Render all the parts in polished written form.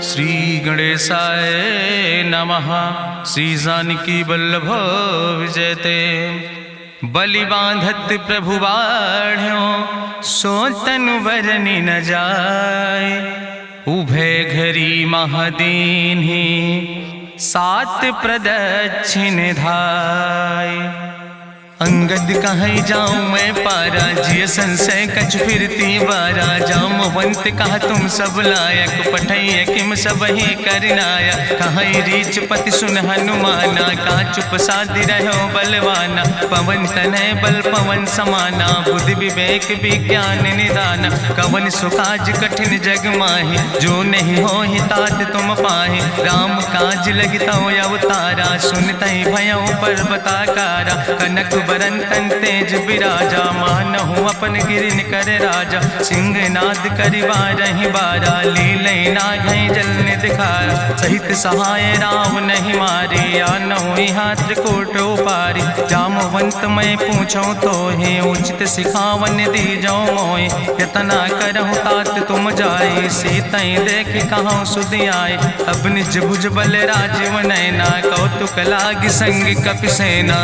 श्री गणेशाय नमः। श्री जानकी वल्लभ विजयते। बलि बांधत प्रभु बाढ़ो सो तनु बरनि न जाय। उभय घरी महादीन्हि सात प्रदक्षिण धाय। अंगद कहीं जाऊं मैं पारा जिय संशय कछ फिरती बारा। जामवंत कहा तुम सब लायक पठैय किम सब ही करनाया। कहीं रीच पति सुन हनुमाना कहा चुप साधि रहो बलवाना। पवन तनय बल पवन समाना बुद्धि विवेक विज्ञान निदाना। कवन सुकाज कठिन जग माहि जो नहीं हो ही तात तुम पाहि। राम काज लगता अवतारा सुनतहि भयो पर्वताकारा। कनक बरन तन तेज बिराजा मानहु अपन गिरिन कर राजा। सिंह नाद करिवा रही बारा लीलै नाघै जल दिखारा। सहित सहाय राम नहीं मारे आनहु हाथ कोट उपारी। जामवंत मैं पूछो तो हे उचित सिखावन दी जाओ मोय। यतना करहु तात तुम जाए सीतई देख कहूँ सुध आए। अब निज भुज बल राजीव नैना कौतुक लाग संग कपिसेना।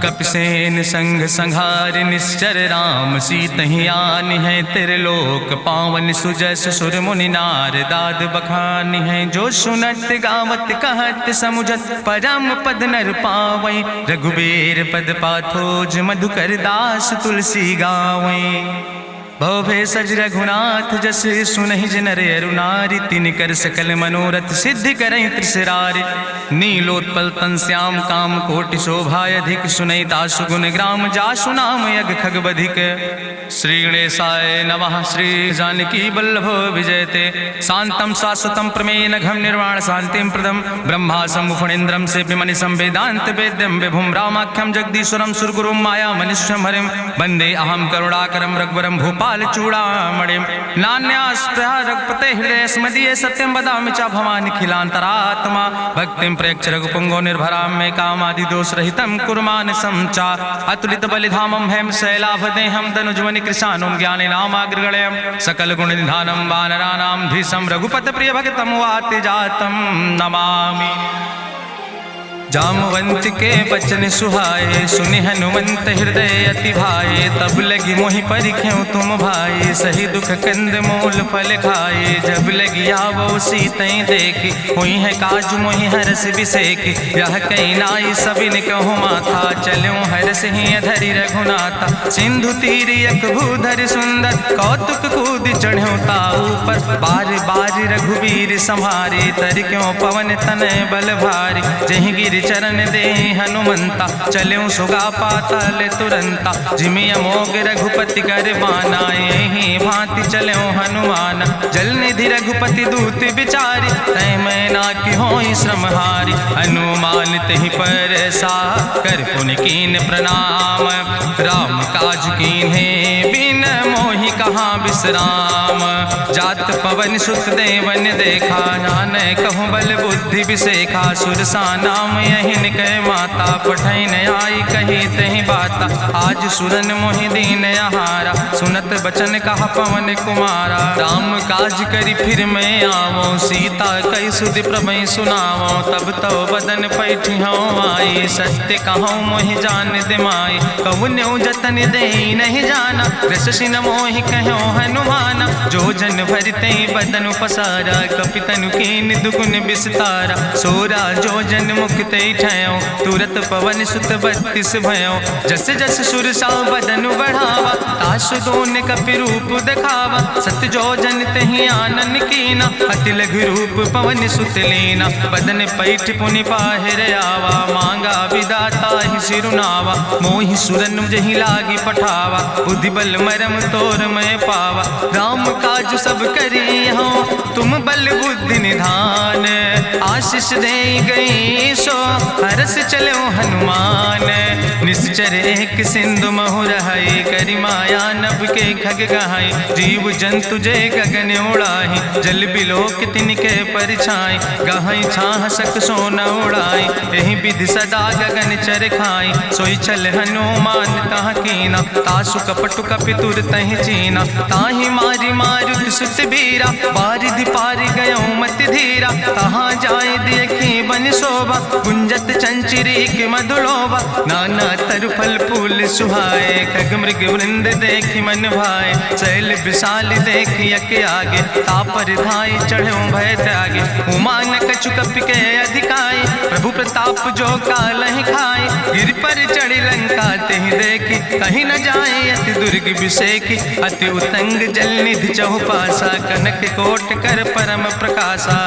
कपिसेन संग संहार निश्चर राम सीतहि आनि है त्रिलोक पावन। सुजस सुर मुनि नार दाद बखानि है। जो सुनत गावत कहत समुझत परम पद नर पावै। रघुबीर पद पाथोज मधुकर दास तुलसी गावै। भवे सज रघुनाथ जस सुनहि जिनर अरुनारि। तिनकर सकल मनोरथ सिद्धि करहि त्रिसरारि। नीलोत्पल तन श्याम काम कोटि शोभाय अधिक। सुनहि तासु गुण ग्राम जासु नाम यज्ञ खग बधिक। श्री गणेशाय नमः। श्री जानकी वल्लभ विजयते। शांतम शाश्वतम प्रमेय नघम निर्वाण शांतिम प्रदम। ब्रह्मा शंभु फणीन्द्रम से विमनि संवेदांत वेद्यम विभुम रामाख्यम जगदीश्वरम सुरगुरुम माया मनुष्यम हरिम। वंदे अहम करुणाकरम रघुवरम भूपाल चूड़ामणिम। नान्यास्पृहा रघुपते हृदय स्मदीये सत्यम वदामि च भवानि खिलांतरात्मा। भक्तिम प्रयच्छ रघुपुंगो निर्भराम मे कामादि दोष रहितम कुर्मान् समचा। अतुलित बलिधामम हेम शैलाभदेहम दनुजवनि कृशानुम ज्ञाने नामाग्रगण्यम। सकल गुण निधानम वानराणाम धीशम रघुपत प्रिय भक्तम वाति जातम नमामि। जामवंत के बचन सुहाए सुनि हनुमंत हृदय अति भाए। तब लगी मोहि परिख्यों तुम भाई सही दुख कंद मूल फल खाए। जब लगी आवो सीतई देखी हुई है काज मोहि हरस बिसेखी। यह कई नाई सबिन कहु माथा चलूं हरस ही अधरि रघुनाथा। सिंधु तीर यक भूधर सुंदर कौतुक कूद चढ़्यो ताऊ पर। बार बार रघुबीर संहारे तर क्यों पवन तनय बल भारी। जहि गिर चरण दे हनुमंता चल्यों सुगा पाताल तुरंता। जिमि अमोघ रघुपति कर बाना यही भांति चल्यों हनुमान। जल निधि रघुपति दूत बिचारी तय मैं ना कि होई श्रमहारी। हनुमान तहि पर सा कर पुनि कीन प्रणाम। राम काज कीन्हे बिन मोहि कहाँ विश्राम। जात पवन सुत देवन देखा नानय कहूँ बल बुद्धि विसेखा। सुरसा नाम यहिन कह माता पठैन आई कही तहि बाता। आज सुरन मोहि दीन आहारा सुनत बचन कहा पवन कुमारा। राम काज करि फिर मैं आवो सीता कई सुधि प्रभै सुनावो। तब तो बदन पैठियो आई सत्य कहूँ मोहि जान दिमाई। कहुन्यो जतन दे नहीं जाना रससिन मोहि कहो हनुमाना। जो जन भरते बदन पसारा कपितनु कीन दुगुन विस्तारा। सोरा जो जन मुक्ते ठयो तुरत पवन सुत 32 भयो। जस जस सुरसा बदन बढ़ावा तासु दोन कपि रूप दिखावा। सत जो जन तहि आनन कीना अति लघु रूप पवन सुत लीना। बदन पैठ पुनि पाहिर आवा मांगा विदाता ही सिरुनावा। मोहि सुरन जहि लागी पठावा बुद्धि बल मरम तोर मैं पावा। राम काज सब करी हो तुम बल बुद्धि निधान। आशीष दे गई सो हरस चलो हनुमान। निश्चर एक सिंधु महु रहाई करि माया नभ के खग गहाई। जीव जंतु जे गगन उड़ाही जल बिलोक तिनके परछाई। गहाई छाह सक सोन उड़ाई यही विधि सदा गगन चर खाई। सोई चल हनुमान तहाँ कीना तासु कपटु कपि तुर तहि चीना। ताहि मारी मारुत सुत बीरा बारिधि पारि गयो मति धीरा, कहाँ जाए देखी बन शोभा, गुंजत चंचरी की मधुलोभा, नाना तरु फल फूल सुहाए, खग मृग वृंद देखी मन भाए, शैल विशाल देखी यके आगे, तापर धाय चढ़ो भय त्यागे, उमान कछु कपि के अधिकाई, प्रभु प्रताप जो कालहि खाए, गिर पर चढ़ी लंका तेहि देखी, कहीं न जाए अति दुर्ग विषेखी, अति उतंग जल निधि चहुपासा, कनक कोट कर परम प्रकाशा,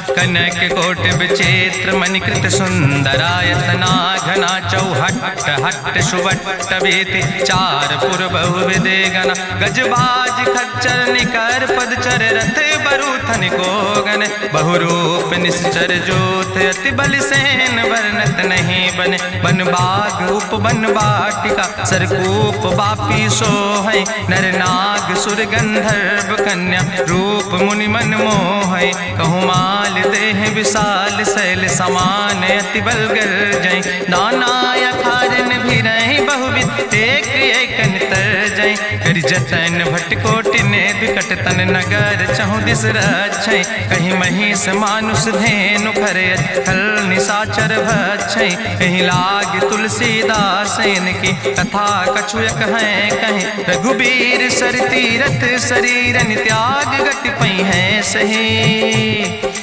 कनक कोट विचित्र मणिकृत सुंदरायतना, घना चौहट्ट हट्ट सुवट्ट वेति, चार पुर बहु विदे गण, गजबाज खच्चर निकर पदचर, रथ बरूथन को गण, बहुरूप निश्चर जोत, अति बल सेन वर्णत नहीं बने, बन बाग उप बन बाटिका, सरकूप बापी सोहै, नर नाग सुर गंधर्व कन्या, रूप मुनि मन मोहै, कहूँ माल देह विशाल शैल समान, अति बल गर्जै, नाना अखारन भी रही बहुविध, एक एक तर जय, कर जतन भटकोटि ने विकट तन नगर, चहु दिस रक्षै, कहीं महिष मानुष धेनु खरे, खल निशाचर भक्षै, कहीं लाग तुलसीदास इनकी, कथा कछुयक है कहीं, रघुबीर सर तीरथ शरीरन त्याग गति पई है सही,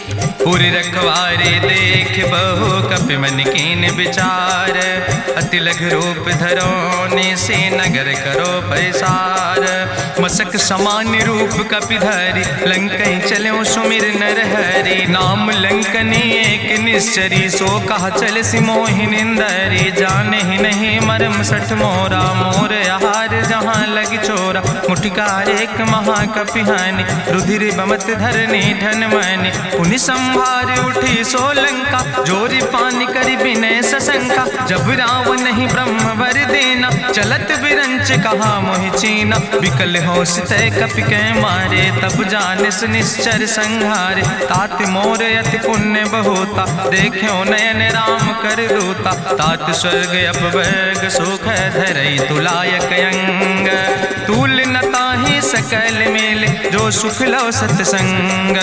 पूरी रखवारे देख बहु कपि मन कीन विचार, अति लघु रूप धरोने से नगर करो पैसार, मसक समान रूप कपि धरि, लंकई चलो सुमिर नर हरि, नाम लंकनी एक निश्चरी, सो कहा चल सिमोहि निंदरी, जाने ही नहीं मरम सठ मोरा, मोर आहार जहाँ लग चोरा, मुठिकार एक महाकपिहानि, रुधिर बमत धरनी धन मनि, पुनि संभार उठी सोलंका, जोरी पानी करी विनय सशंका, जब रावण नहीं ब्रह्म वर देना, चलत बिरंच कहा मोहि चीना, विकल होश तय कपि के मारे, तब जानिस निश्चर संहारे, तात मोर अति पुण्य बहुता, देख्यो नयन राम कर दूता, तात स्वर्ग अपवर्ग सुख धरई तुलायक अंग, तूल न ताहि सकल मेल, जो सुख लो सत्संग,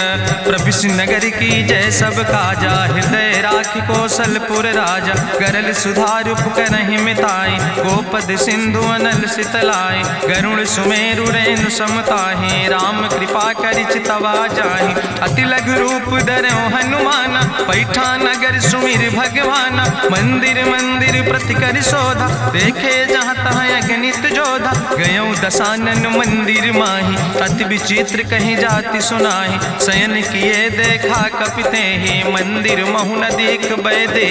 प्रभिस नगर की जय सब काजा, हृदय राखि कौशलपुर राजा, गरल सुधार उपकरहि मिताई, गोपद सिंधु अनल सितलाई, गरुड़ सुमेरु रेणु समताहि, राम कृपा करि चितवा जाहि, अति लघु रूप धरौ हनुमाना, पैठा नगर सुमिर भगवाना, मंदिर मंदिर प्रति कर शोधा, देखे जहाँ तहाँ अगणित जोधा, गयौ दशानन मंदिर माही, अति विचित्र कहीं जाति सुनाही, शयन किए देखा कपिते ही, मंदिर महु न देख बैदे,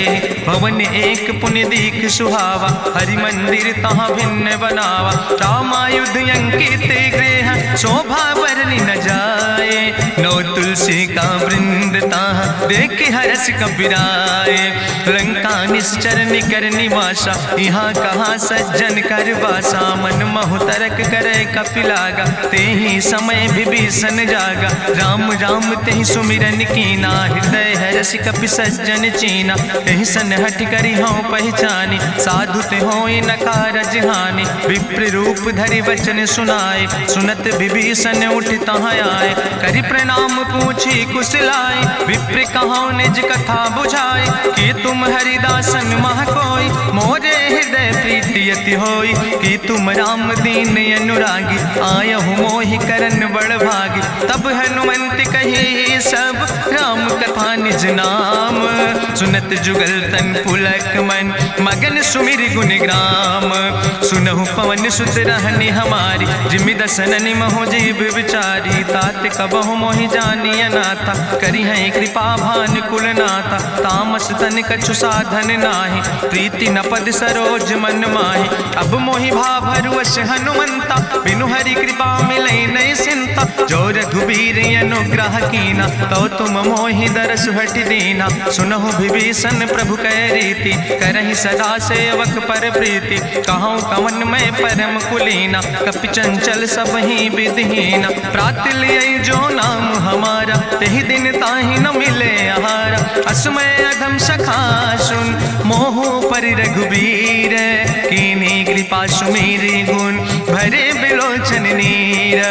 भवन एक पुण्य दीख सुहावा, हरि मंदिर तहाँ भिन्न बनावा, रामायुध अंकित गृह, शोभा बरली न जाए, नौ तुलसी का वृंद तहाँ देख हरस कपिराए, लंका निश्चर निकर निवासा, यहाँ कहाँ सज्जन कर बासा, मन महु तरक करे कपिलागा, ते ही समय विभीषण जागा, राम राम तेहि सुमिरन कीना, हृदय हरस कपि सज्जन चीना, तेहि सन हठ करी हूँ पहचानी, साधु ते होई न कारज हानि, विप्र रूप धरि वचन सुनाए, सुनत विभीषण उठ तहाँ आए, करि प्रणाम पूछी कुशलाए, विप्र कहाँ निज कथा बुझाए, कि तुम हरिदासन मह कोई, मोरे हृदय प्रीति अति होई, कि तुम राम दीन अनुरागी, आयहु मोहि करन बड़ भागी, तब हनुमंत कही सब राम कथा निज नाम, सुनत जुगल तन पुलक मन, मगन सुमिर गुण ग्राम, सुनहु पवन सुत रहनी हमारी, जिमि दसननि महो जीव विचारी, तात कबहु मोहि जानी अनाथा, करी है कृपा भान कुल नाथा, तामस तन कछु साधन नाही, प्रीति न पद सरोज मन माही, अब मोहि भाभरुवश हनुमंता, बिनु हरि कृपा मिलै नहीं सिंता, जो रघुबीर अनुग्रह कीना, तो तुम मोहि दरस हट दीना, सुनहु विभीषण प्रभु कै रीति, करहि सदा सेवक पर प्रीति, कहूँ कवन मैं परम कुलीना, कपि चंचल सब ही विधिहीना, प्रात लिय जो नाम हमारा, तेहि दिन ताहि न मिले आहारा, असमय अधम सखा सुन, मोहु पर रघुबीर, कीन्ही कृपा सुमेरि गुण, भरे बिलोचन नीर,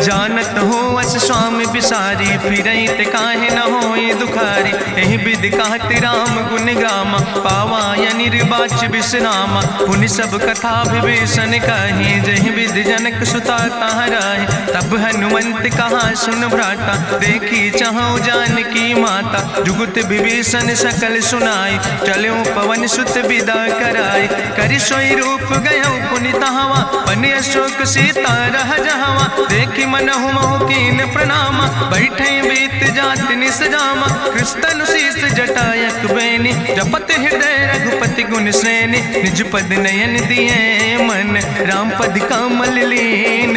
जानत हो अस स्वामी बिसारी, फिरई ते काहे न होई दुखारी। एहि विधि कहत राम गुण गामा, पावा निर्बाच विश्रामा। पुनि सब कथा विभीषण कही, जहि विधि जनक सुता कहाँ रहे। तब हनुमंत कहा सुन भ्राता, देखी चाहूँ जानकी माता। जुगुत विभीषण सकल सुनाई, चलो पवन सुत विदा कराई। करि सोई रूप गयो पुनि तहवा, बन अशोक सीता रह जहवा। देखी मनहु महु कीन प्रणामा, बैठे बीत जात निस जामा। कृष्ण शीस जटायक बेनी, जपत हृदय रघुपति गुण श्रेणी। निज पद नयन दिए मन, राम पद कमल लीन।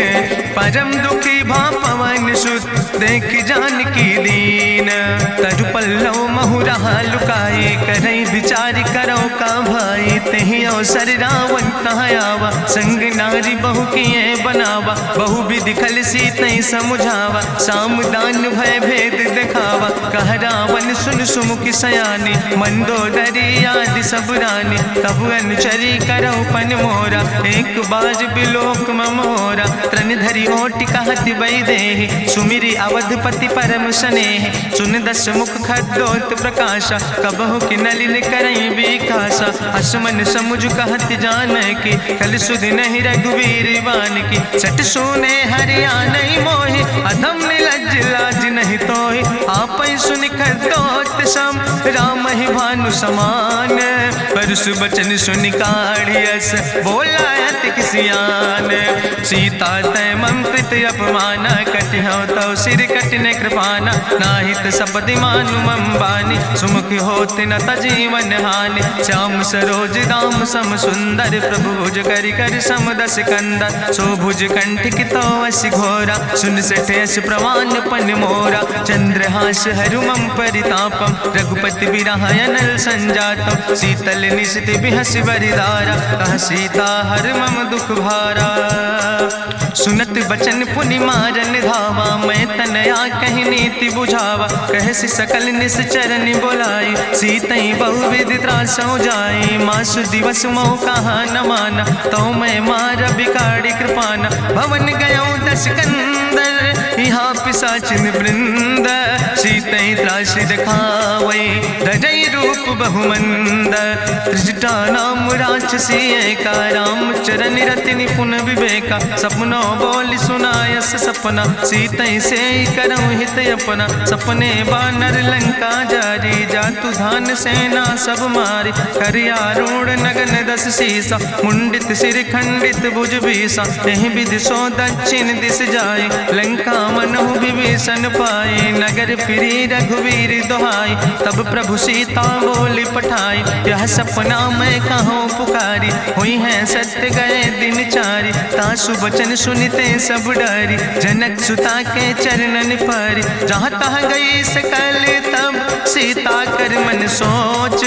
परम दुखी भा पवन सुत, देख जानकी दीन। तरु पल्लव महु रहा लुकाई, करई विचार करो का भाई। तेहि अवसर रावण तहाँ आवा, संग नारी बहु किए बनावा। बहु विधि खल सीतै समुझावा, साम दान भय भेद दिखावा। कह रावण सुन सुमुखी सयानी, मंदोदरी आदि सब रानी। तब अनुचरी करो पन मोरा, एक बार बिलोक ममोरा। त्रन धरि ओटि कहत वैदेही, सुमिरी अवधपति परम स्नेह। सुन दस मुख खद्योत प्रकाशा, कबहु कि नलिन करई विकासा। असमन समुझ कहत जानकी, कल सुध नहीं रघुवीर बान की। सट सुने हरियाणई मोहि, अधम निलज्ज लाज नहीं तोहि। आपै सुनि खद्योत सम, राम ही भानु समान। परसु बचन सुनि काढ़ियस, बोला अति किसियान। सीता तै मम कृत अपमाना, कटिहौ तौ सिर कटिन कृपाना। नाहित सपदि मानु मम बानी, सुमुख होत न तजीवन हानि। श्याम सरोज दाम सम सुंदर, प्रभु भुज करि कर सम दस कंदर। सो भुज कंठ कितो अस घोरा, सुन सठेस प्रमाण पन मोरा। चंद्रहास हरु मम परितापम, रघुपति बिरहायनल संजातम। शीतल निशित बिहस बरिदारा, कह सीता हर मम दुख भारा। सुनत बचन पुनि मारन धावा, मैं तनया कहि नीति बुझावा। कहसि सकल निश्चरन बोलाई, सीतई बहुविधि त्रासौ जाई। मासु दिवस मोह कहा न माना, तो मैं मार बिकाड़ी कृपाना। भवन गयो दस कंदर, यहाँ पिशाचिन वृंद। सीतई त्रास दिखावै, धजई रूप बहुमंद। त्रिजटा नाम राक्षसी एका, राम चरण रति निपुण विवेका। सपनो बोल सुनायस सपना, सीतई से करऊँ हित अपना। सपने बानर लंका जारी, जातु धान सेना सब मारी। करियारूढ़ नगन दस सीसा, मुंडित सिर खंडित भुज बीसा। एहि विधि सो दक्षिण दिस जाय, लंका मनहु विभीषण पाए। नगर फिरी रघुवीर दोहाई, तब प्रभु सीता बोली पठाई। यह सपना मैं कहूँ पुकारी, हुई है सत्य गए दिन चारी। तासु बचन सुनते सब डरी, जनक सुता के चरणन पर। जहाँ तहाँ गई सकल तब, सीता कर मन सोच।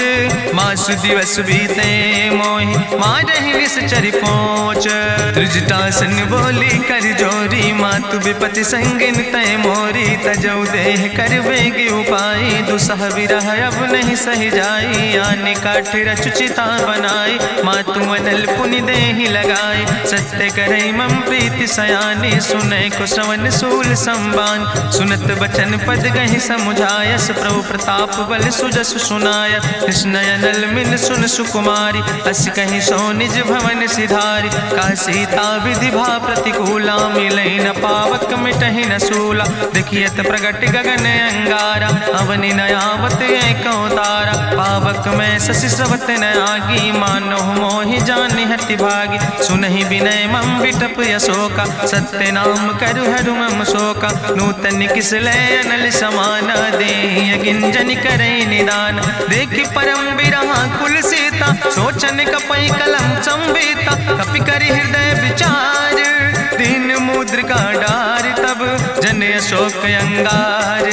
मासु दिवस बीते मोहि, मारहि निश्चर पहुँच। त्रिजटासन बोली कर जोरी, मातु विपति संगिन तय मोरी। तजौ देह कर बेगी उपाय, दुसह विरह अब नहीं सही जाई। आने काठ रचुचिता बनाई, मातु मनल पुनि देहि लगाई। सत्य करई मम प्रीति सयानी, सुनै को श्रवण सूल संबान। सुनत बचन पद गहि समुझायस, प्रभु प्रताप बल सुजस सुनाय। कृष्णयनल मिन सुन सुकुमारी, अस कहि सो निज भवन सिधारी। का सीता विधि भा प्रतिकूला, मिलई न पावक मिटहि न सूला। देखियत प्रगट गगन अंगारा, अवनि नयावत एको तारा। पावक में शशि स्रवत न आगी, मानो मोहि जानि हटि भागी। सुनहि विनय मम विटप यशोका, सत्य नाम करु हरु मम शोका। नूतन किस लय अनल समाना, देहि गिंजन करई निदान। देखि परम बिरहा कुल सीता, सोचन कपई कलम संवेता। कपि करि हृदय विचार, दीन मुद्रिका डार। तब जन अशोक अंगार,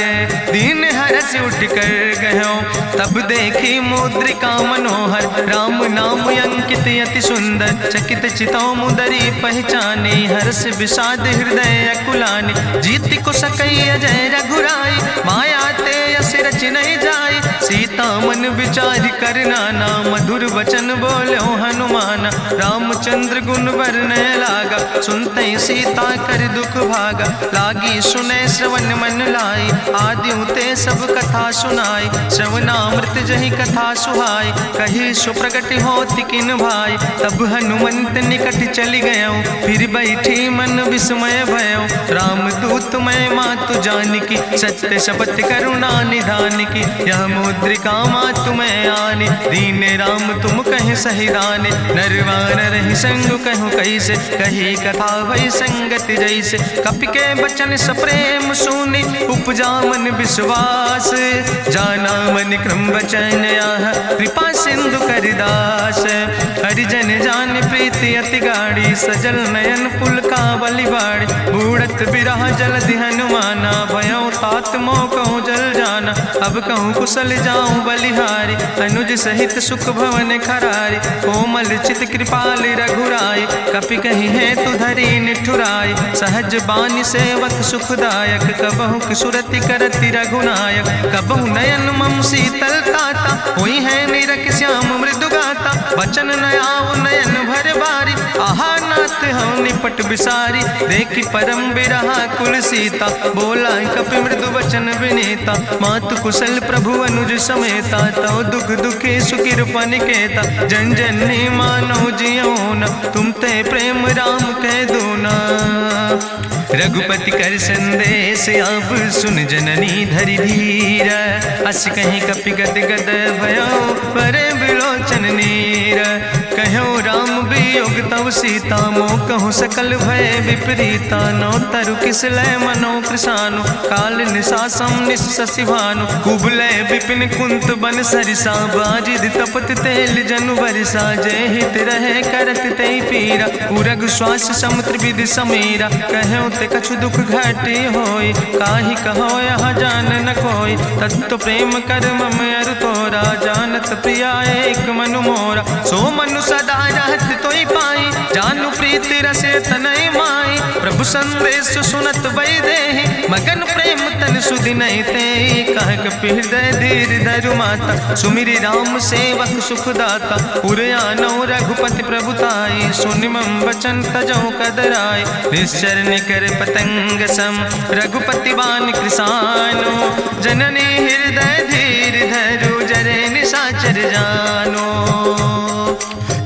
दीन हरस उठ कर गयो। तब देखी मुद्रिका मनोहर, राम नाम अंकित अति सुंदर। चकित चितौ मुदरी पहचानी, हर्ष विषाद हृदय अकुलानी। जीत को सकई अजय रघुराई, माया ते यस रच नहीं जाई। सीता मन विचार कर नाना, मधुर वचन बोलो हनुमाना। रामचंद्र गुण वर्णय लागा, सुनते सीता कर दुख भागा। लागी सुने श्रवण मन लाई, आदि उते सब कथा सुनाई, श्रवणामृत जहि कथा सुहाई, कही सो प्रगट होति किन भाई, तब हनुमंत निकट चली गयो, फिर बैठी मन विस्मय भयो, राम दूत मैं मातु जानकी, सत्य शपथ करुणा निधान की, यह मुद्रिका मातु मैं आने, दीन राम तुम कहे सही दाने, नरवान रही संग कहूँ कैसे, कही कथा भई संगति जैसे, कपि के बचन सप्रेम सुनी, उपजा मन विश्वास, जाना मन क्रम वचन आह, कृपा सिंधु करिदास, हरिजन जान प्रीति अति गाड़ी, सजल नयन पुलकावली बाड़ी, बूढ़त बिरह जलधि हनुमाना, भयो तात मोह कहूँ जल जाना, अब कहूँ कुशल जाऊँ बलिहारी, अनुज सहित सुख भवन खरारी, कोमल चित कृपाल रघुराई, कपि कही है तु धरी निठुराई, सहज बानी सेवक सुखदायक, कबहु किशुरति करति रघुनायक, कबहु नयन मम शीतल ताता, हुई है निरख श्याम मृदु गाता, बचन न आव नयन भर बारी, आहा नाथ हम निपट बिसारी, देखी परम बिरहा कुल सीता, बोला कपि मृदु वचन विनीता, मातु कुशल प्रभु अनुज समेता, तव दुख दुखी सुकृपा निकेता, जन जननी मानो जियो न, तुम ते प्रेम राम कह दो ना, रघुपति कर संदेश अब सुन जननी धरि धीर, अस कहीं कपि गद गद भयो परे बिलोचन नीर, कहो राम वियोग तव सीता, मोह कहूँ सकल भय विपरीता, नो तरु किस लय मनो कृशानु, काल निशासम निशि भानु, कुबलय विपिन कुंत बन सरिसा, बाजिद तपत तेल जनु बरिसा, जय हित रहे करत ते पीरा, उरग श्वास समुद्र विधि समीरा, कहो ते कछु दुख घटी होई, काहि कहो यहाँ जान न कोई, तत्व प्रेम कर मम अरु तोरा, जानत प्रिया एक मनु मोरा, सो मनु सदा रहत तोई पाई, जानु प्रीति रसे तनय माई, प्रभु संदेश सुनत वै देहि, मगन प्रेम तन सुधि नहीं ते, कह कपि हृदय धीर धरु माता, सुमिरि राम सेवक सुखदाता, उर आनो रघुपति प्रभुताई, सुनि मम वचन तजौ कदराई, निश्चर निकर पतंग सम, रघुपति बान कृसानो, जननी हृदय धीर धरु जरे निशाचर जानो,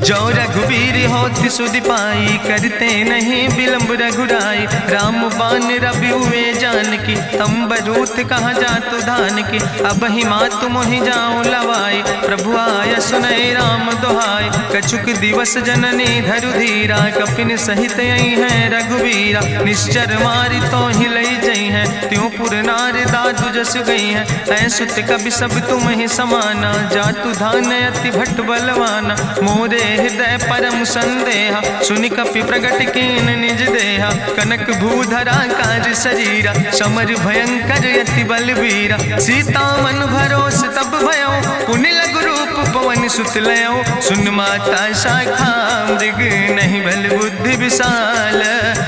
जो रघुवीर होति सुधि पाई, करते नहीं विलंब रघुराई, राम बान रवि हुए जानकी, तंबरूथ कहाँ जातु धान की, अब ही मातु मोहि जाऊँ लवाई, प्रभु आय सुनय राम दुहाई, कछुक दिवस जननी धरु धीरा, कपिन सहित यही है रघुवीरा, निश्चर मारी तो ही लई जई है, त्यों पुर नार दादु जस गई है, ऐसुत कभी सब तुम ही समाना, जातु धान अति भट्ट बलवाना, मोरे हृदय परम संदेहा, सुनि कपि प्रगट कीन निज देहा, कनक भूधरा काज शरीरा, समर भयंकर यति बलवीरा, सीता मन भरोस तब भयो, पुनि लघु रूप पवन सुत लयो, सुन माता शाखा मृग नहीं बल बुद्धि विशाल,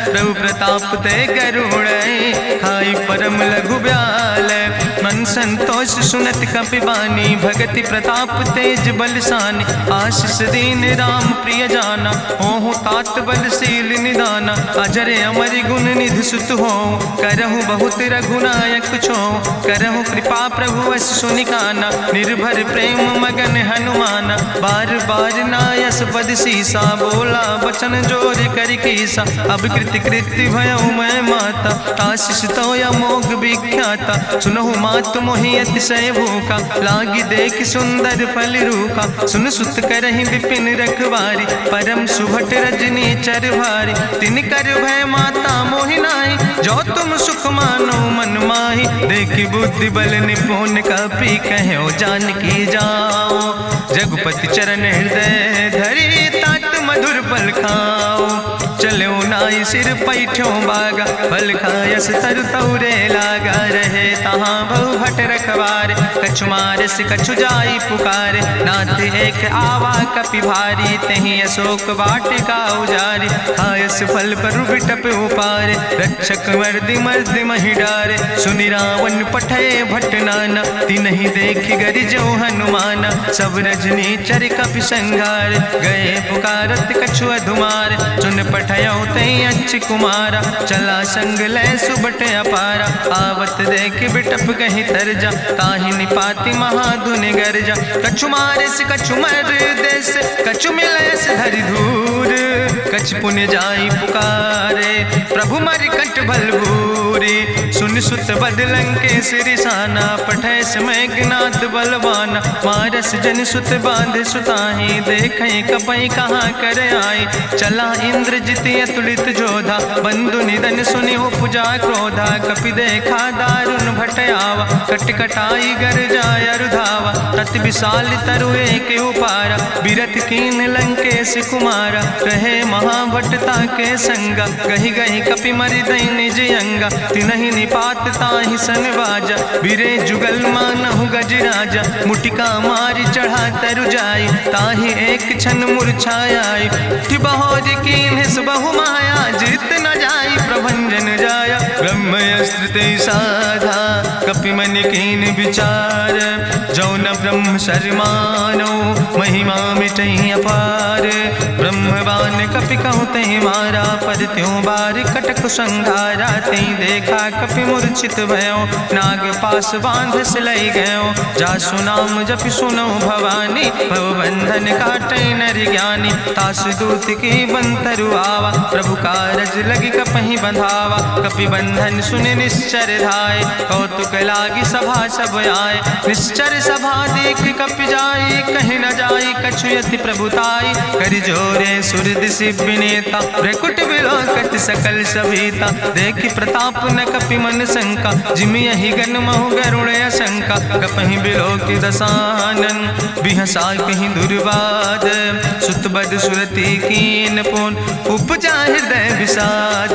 प्रभु प्रताप ते गरुड़ खाई परम लघु ब्याल, मन संतोष सुनत कपि बानी, भगति प्रताप तेज बलसानी, आशीष दीन राम प्रिय जाना, ओहु तात बलशील निदाना, अजर अमर गुण निधि सुत हो, करहु बहुत रघुनायक छो, करहु कृपा प्रभु अस सुनिकाना, निर्भर प्रेम मगन हनुमाना, बार बार नायस पद सीसा, बोला बचन जोर कर कीसा, अब कृति कृति भयो मैं माता, आशीष तो अमोघ विख्याता, सुनहु मातु मोहि अतिशय भूखा, लागी देख सुंदर फल रूखा, सुन सुत करहि विपिन रखवारी, परम सुभट रजनी चर भारी, तिन कर भय माता मोहि नाहि, जो तुम सुख मानो मन माहि, देखि बुद्धि बल निपुण कपि कहो जानकी जाओ, रघुपति चरण हृदय धरि तात मधुर फल खाओ, चलो नाई सिर पैठो बागा, फल खायस तरु तौरे लागा, रहे तहाँ बहु भट रखवारे। कछु मारस कछु जाई पुकारे, नाथ एक आवा कपि भारी। तहीं अशोक वाटिका उजारी, खायस फल पर बिटप उपारे। रक्षक मर्दि मर्दि महि डारे, सुनि रावण पठय भट नाना। तिन्हि देखि गरिजौ हनुमाना, सब रजनी चर कपि संघार। गए पुकारत कछु अधुमार, सुन पठयौ तई अच्छ कुमारा। चला संग लै सुबट अपारा, आवत देख बिटप कहीं तरजा। ताहि निपाति महाधुनि गर्जा, कछु मारिस कछु मर देस। कछु मिलयस धरि धूर, कछ पुण्य जाई पुकारे। प्रभु मरि कंठ बल भूरी, सुन सुत बद लंकेश रिसाना। पठय समय ज्ञात बलवाना, मारस जन सुत बांध सुताहि। देखें कपई कहाँ कर आए, चला इंद्रजित अतुलित जोधा। बंधु निधन सुनि उपजा क्रोधा, कपि देखा दारुण भट आवा। कट कटाई गर जाय रुधावा, तत विशाल तरु एक उपारा। बिरथ कीन लंकेश कुमारा, रहे महाभटता के संगा। गहि गहि कपि मरि दई निज अंगा, तिन्हि निपात ताहि सन बाजा। बिरे जुगल मानहु गजराजा, मुटिका मारि चढ़ा तरु जाई। ताहि एक क्षण मूर्छाई, उठि बहोर कीन्हिस बहु माया। जीत न जाई प्रभंजन जाया, ब्रह्मस्त्र ते साधा। कपि मन कीन विचार, जो न ब्रह्म शर्मानो। महिमा मिटई अपार, ब्रह्मवान कपि कहु तहि मारा। पर त्यों बार कटक संघारा, तई देखा कपि मूर्छित भयो। नाग पास बांध सिलई गयो, जासु नाम जपि सुनो भवानी। भव बंधन काटई नर ज्ञानी, तासु दूत की बंतरु आवा। प्रभु कारज लगी कपहि बंधावा, कपि बंधन सुनि निश्चर धाय। कौतुक लागी सभा सब आए, निश्चर सभा देख कपि जाई। कहीं न जाई कछु यति प्रभुताई, कर जोरे सुर दिसि विनेता। भ्रकुट विलोकत सकल सभीता, देखि प्रताप न कपि मन शंका। जिमि यहि गन महु गरुण शंका, कपहि बिलोकि दसानन। बिहसा कहीं दुर्वाद, सुत बद सुरति कीन पुन। उपजा हृदय विषाद,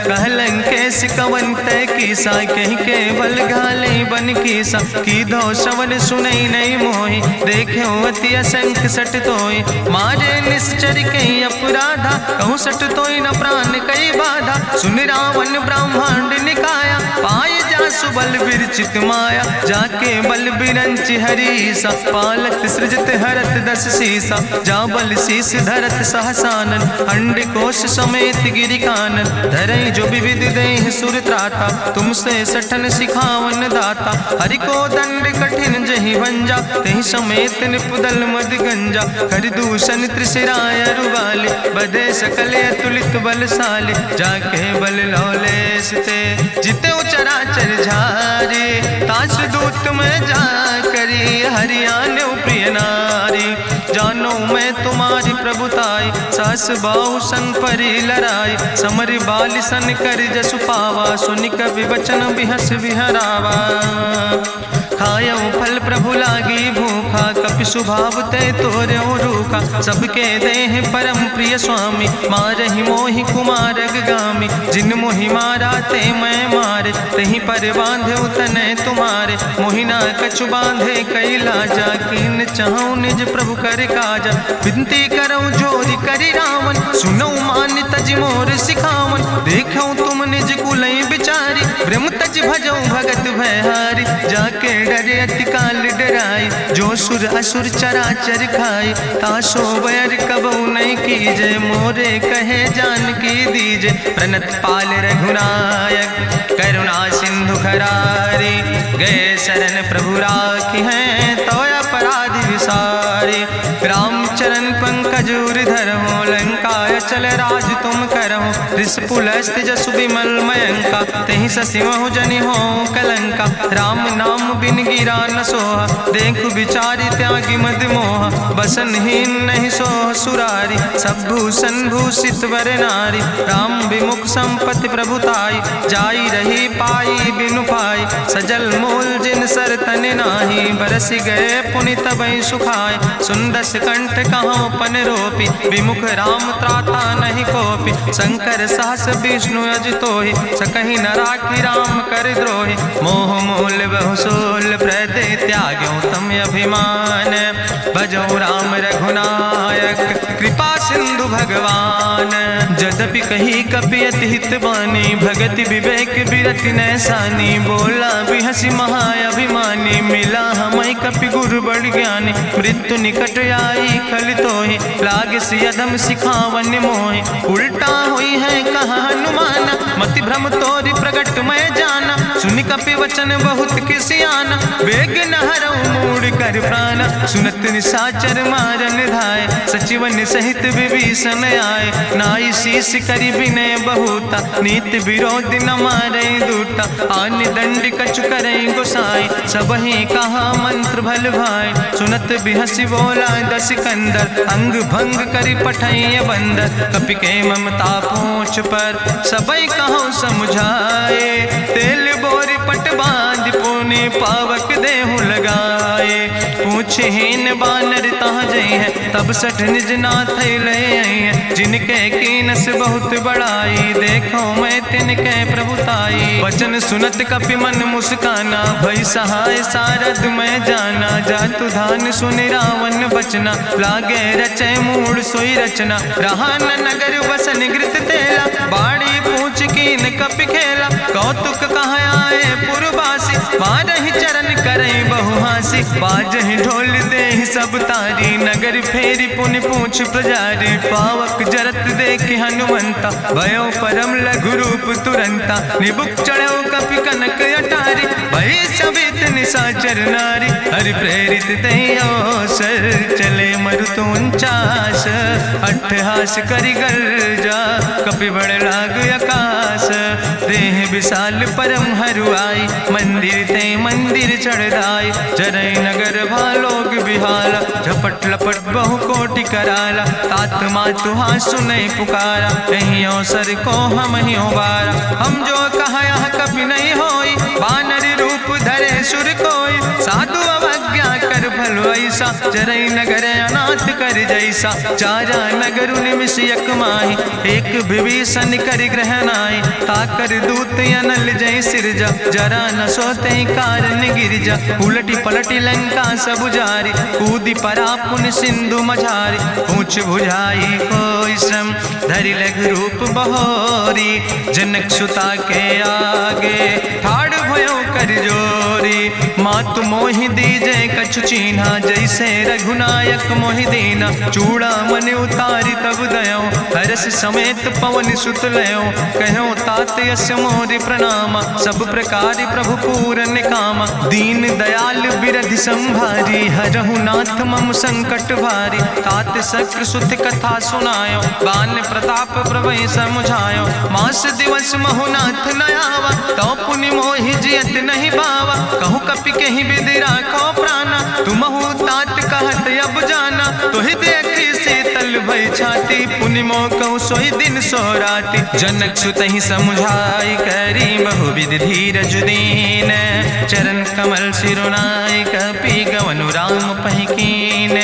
कह लंकेश कवन तय कीसा। कहीं केवल घाले बन कीसा, की दो श्रवण सुनई नहीं मोहि। देख्यो अति असंख सट तोय, मारे निश्चर कहीं अपराधा। कहूँ सट तोय न प्राण कई बाधा, सुन रावण ब्रह्मांड निकाया। पाय जासु बल विरचित माया, जाके बल बिरंचि हरीसा। पालत सृजत हरत दस सीसा, जा बल शीस धरत सहसानन। अंड कोश समेत गिरि कानन, धरई जो विविध देह सुर त्राता। तुमसे सठन सिखावन दाता, हरि को दंड कठिन जहि भंजा। तहि समेत निपुदल मद गंजा, कर दूषण त्रिशिराय रुवाले। बधे सकल अतुलित बलशाले, जाके बल लौलेस ते। जिते चराचर झारे, तास दूत में जा करी। हरियाणा प्रिय नारी, जानो मैं तुम्हारी प्रभुताई। सास बाहु सन परी लड़ाई, समर बाल सन कर जसु पावा। सुनि कवि वचन बिहस विहरावा, खायो फल प्रभु लागी भूखा। कपि स्वभाव ते तोर्यो रूखा, सबके देह परम प्रिय स्वामी। मारहि मोहि कुमार गामी, जिन मोहि मारा ते मैं मारे। तहीं पर बांधे तने तुम्हारे, मोहिना कछु बांधे कई लाजा। कीन चाहूं निज प्रभु कर काजा, विनती करऊं जोरी करी रावण। सुनऊ मान तज मोर सिखावन, देखऊं तुम निज कुलई बिचारी। ब्रह्म तज भजऊं भगत भयहारी, जाके डरे अति काल डराई। जो सुर असुर चराचर खाई, तासो बैर कबऊ नहीं कीजे। मोरे कहे जान की दीजे, प्रणत पाल रघुनायक करुणा सिंधु खरारी। गए शरण प्रभु राखी हैं, तो अपराध विसारी। रामचरण पंकज उर धरहु, लंकाय चल राज तुम करहु। रिसपुलस्त जसु विमल मयंका, तेहि ससिमहु जनि हो कलंका। राम नाम बिन गिरा न सोहा, देखु बिचारी त्यागी मद मोहा। बसनहीन नहीं सोह सुरारी, सब भूषण भूषित वर नारी। राम विमुख संपत्ति प्रभुताई, जाई रही पाई बिनु पाई। सजल मूल जिन सर तन नाही, बरस गए पुनि तबहि सुखाए। सुंदस कंठ कहाँ पन रोपी, विमुख राम त्राता नहीं कोपी। शंकर सहस विष्णु अजितोहि, सकहि न राखी राम कर द्रोहि। मोह मूल बहुसूल प्रदे त्याग्यो तम अभिमान। भजो राम रघुनायक कृपा सिंधु भगवान। यद्यपि कही कपि अति हित बानी, भगति विवेक बिरति नैसानी। बोला बिहसि महाअभिमानी, मिला हमै कपि गुरु बड़ ज्ञानी। मृत्यु निकट आई खल तोहि, लागे सियदम सिखावन मोहि। उल्टा हुई है कहा हनुमाना, मति भ्रम तोरि प्रगट मैं जाना। सुनि कपि वचन बहुत किसियाना, बेग न हरऊ मूढ़ कर प्राण। सुनत निशाचर मारन धाय, सचिवन सहित विभीषण आए। नाई शीस करि विनय बहुता, नीति विरोध न मारे दूता। आन दंड कछु करे गोसाई, सबहि कहा मंत्र भल भाई। सुनत बिहसि बोला दस कंदर, अंग भंग करि पठैय बंदर। कपि के ममता पूछ पर, सबई कहो समुझाए। तेल बोरी पट बांध पुनि पावक देहु लगाए। पूछहीन बानर तहाँ जई है, तब सठ निज नाथ ले आई है। जिनके कीनस बहुत बड़ाई, देखो मैं तिनके प्रभुताई। वचन सुनत कपि मन मुस्काना, भई सहाय सारद मैं जाना। जातु धान सुनि रावण बचना, लागे रचे मूढ़ सोई रचना। रहा न नगर बसन घृत तेला, बाड़ी पूछ कीन कपि खेला। कौतुक कहाँ आए पुरवासी, मारहि चरण करई बहु हासी। बाजहि ढोल देहि सब तारी, नगर फेरी पुनि पूछ प्रजारी। पावक जरत देखि हनुमंता, भयो परम लघु रूप तुरंता। निबुक चढ़ो कपि कनक अटारी, भई सबित निशाचर नारी। हरि प्रेरित दहि अवसर, चले मरुत 49। अट्ठहास करि गर्जा, कपि बड़ लाग आकाश। देह विशाल परम हरुआई, मंदिर ते मंदिर चढ़ाई। जरई नगर भालोग बिहाला, झपट लपट बहु कोटि कराला। तात मातु हाँ सुनै पुकारा, यही अवसर को हम ही उबारा। हम जो कहा यहाँ कभी नहीं होई, बानर रूप धरे सुर कोई। साधु अवज्ञा कर भल ऐसा, जरई नगर अनाथ कर जैसा। चारा नगर निमिष यक माही, एक विभीषण कर ग्रह नाई। ताकर दूत अनल जय सिरजा, जरा न सोते कारण गिरजा। उलटी पलटी लंका सब जारी, कूदी परा पुन सिंधु मझारी। पूछ बुझाई कोई श्रम, धरि लघु रूप बहोरी। जनक सुता के आगे, ठाड़ भयो कर जोरी। मातु मोहि दीजे कछु चीन्हा, जैसे रघुनायक मोहि दीना। चूड़ा मन उतारी तब दयो, हरस समेत पवन सुत लयो। कहो तात यस मोरि प्रणामा, सब प्रकार प्रभु पूरन कामा। दीन दयाल बिरधि संभारी, हरहु नाथ मम संकट भारी। तात शक्र सुत कथा सुनायो, बान प्रताप प्रभु समुझायो। मास दिवस महु नाथ न आवा, तो पुनि मोहि जियत नहीं बावा। कहु कपि कहीं विधि राखो प्राणा, तुमहु तात कहत अब जाना। तुहि देखी शीतल भई छाती, पुनि मोह कहु सोई दिन सो राति। जनक सुतहि समुझाई, करी बहुविधि धीरज दीन। चरण कमल सिरुनाई, कपि गवनु राम पहि कीन।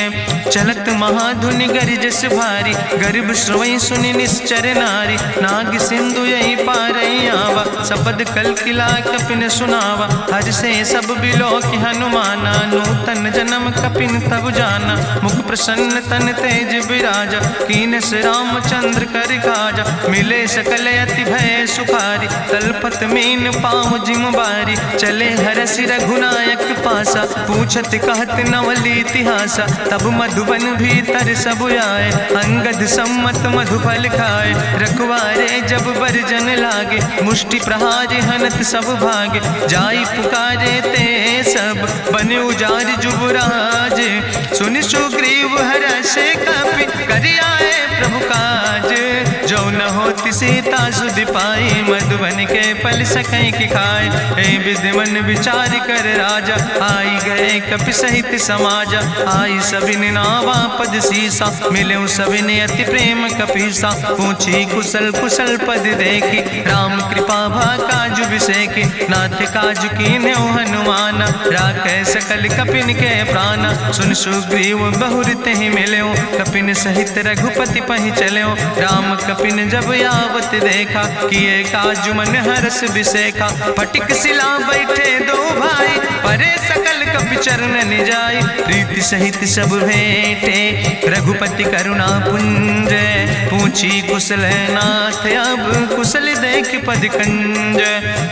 चलत महाधुनि गरिजस भारी, गर्भ श्रवई सुनि निश्चर नारी। नाग सिंधु यही पारई आवा, सबद कल किला कपिन सुनावा। हर से सब बिलो कि हनुमाना, नूतन जन्म कपिन तब जाना। मुख प्रसन्न तन तेज विराजा, कीनस रामचंद्र कर काजा। मिले सकल अति भय सुखारी, तलपत मीन पाँव जिम बारी। चले हरसि रघुनायक पासा, पूछत कहत नवल इतिहासा। तब मधुबन भीतर सब आए, अंगद सम्मत मधुफल खाए। रखवारे जब बरजन लागे, मुष्टि प्रहारे हनत सब भागे। जाई पुकारे ते सब, बने उजार जुबराज। सुनि सुग्रीव हर्षे कपि, करि आए प्रभु काज। जो न होति सीता सुध पाई, मधुबन के फल सकैं की खाए। हे विधि मन विचार कर राजा, आई गए कपि सहित समाजा। आई सबिन नावा पद सीसा, मिले सबिन अति प्रेम कपीसा। पूछी कुशल कुशल पद देखी, राम कृपा भा काजु विसेखी। नाथ काजु कीन्हे हनुमान, राखे सकल कपिन के प्राण। सुन सुग्रीव बहुर तेहि मिल्यो, कपिन सहित रघुपति पहि चल्यो। राम कपिन जब आवत देखा, किए काजु मन हरस विसेखा। फटिक सिला बैठे दो भाई, परे सकल कपि चरण जाय। प्रीति सहित सब भेंटे, रघुपति करुणा पुंज। पूछी कुशल नाथ अब, कुशल देख पद कंज।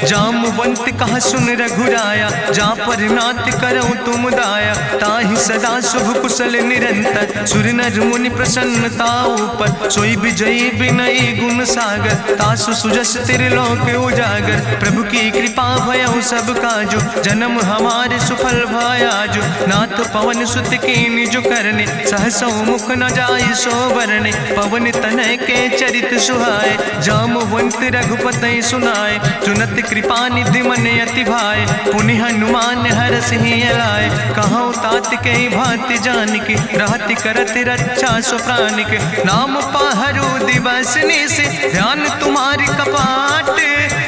जामवंत कहा सुन रघुराया, जा पर नाथ करऊं तुम दाया। ताहि सदा शुभ कुशल निरंतर, सुर नर मुनि प्रसन्नता ऊपर। सोई विजयी विनयी गुण सागर, तासु सुजस त्रिलोक उजागर। प्रभु की कृपा भयउ सब काजु, जन्म हमारे सुफल भयाजु। नाथ पवन सुत कीन्हि जो करने, सहसौ मुख न जाय सो बरने। पवन तनय के चरित सुहाए, जामवंत रघुपति सुनाए। चुनत कृपा निधि मन अति भाए, पुनि हनुमान हरषि लाए। कहौं तात के भांति जानकी, रहति करत रक्षा सो प्राणिक। नाम पाहरु दिवस निश, ध्यान तुम्हारी कपाट।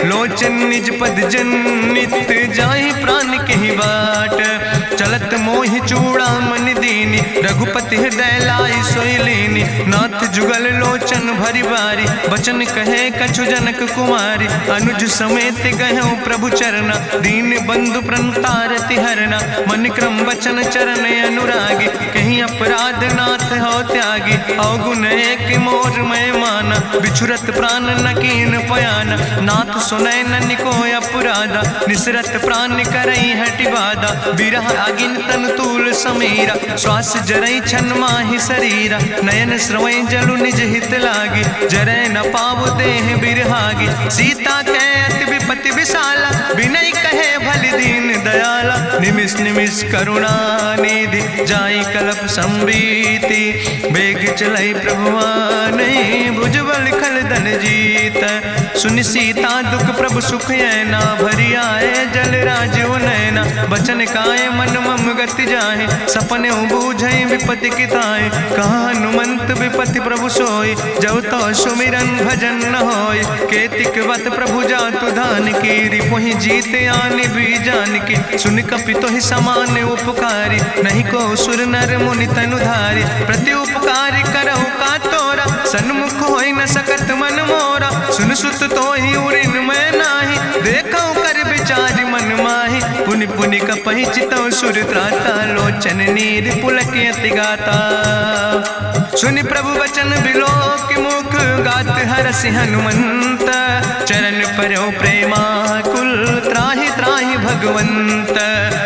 लोचन निज पद जनित, जाहि प्राण के ही बाट। चलत मोहि चूड़ामणि दीनी, रघुपति हृदय लाई सोई लीनी। नाथ जुगल लोचन भरि बारी, बचन कहे कछु जनक कुमारी। अनुज समेत गहऊँ प्रभु चरना, दीन बंधु प्रणतारति हरना। मन क्रम वचन चरण अनुरागी, कहीं अपराध नाथ हो त्यागी। अवगुण एक मोर मैं माना, बिछुरत प्राण न कीन पयाना। नाथ सुनय ननि को अपराधा, निसरत प्राण करई हटि बाधा। बिरह अगिन तन तूल समीरा, श्वास जरई छन माहि शरीरा। नयन श्रवई जलु निज हित लागी, जरय न पाव देह बिरहागी। सीता के अति विपति विशाला, बिनय कहे भलि दीन दयाला। निमिष निमिष करुणा निधि, जाई कलप संबीति। बेग चलई प्रभुआनहि, भुजबल खल धन जीत। सुनि सीता दुख प्रभु सुख ऐना, भरि आए जल राज नैना। बचन काय मन मम गति जाहे, सपने बूझई विपति किताए। कहा हनुमंत विपति प्रभु सोई, जब तो सुमिरन भजन न होय। केतिक वत प्रभु जातु धान की, रिपुहि जीत आनि भी जान की। सुन कपि तोहि समान उपकारी, नहीं को सुर नर मुनि तनु धारी। प्रति उपकारी करहु का तोरा, सन्मुख होई न सकत मन मोरा। सुन सुत तोहि उरिन मैं नाही, देखौ कर विचार मन माहि। पुनि पुनि कपहि चितौ सुर त्राता, लोचन नीर पुलक अति गाता। सुनि प्रभु वचन बिलोक मुख, गात हरषि हनुमंत। चरण परौ प्रेमाकुल, त्राहि त्राहि भगवंत।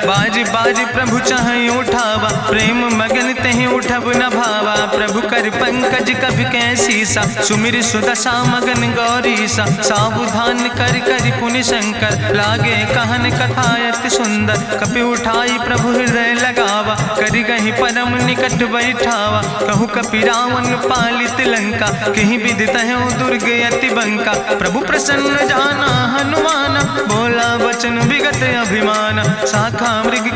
बाज बाज प्रभु चाहि उठावा, प्रेम मगन तेहि उठब न भावा। प्रभु कर पंकज कभि कैसीसा, सुमिर सुदशा मगन गौरीसा। सावधान कर करि पुनि शंकर, लागे कहन कथा अति सुंदर। कपि उठाई प्रभु हृदय लगावा, करि गहि परम निकट बैठावा। कहु कपि रावण पालित लंका, कहि विधि तहु दुर्ग अति बंका। प्रभु प्रसन्न जाना हनुमाना, बोला वचन विगत अभिमाना। शाखा मृग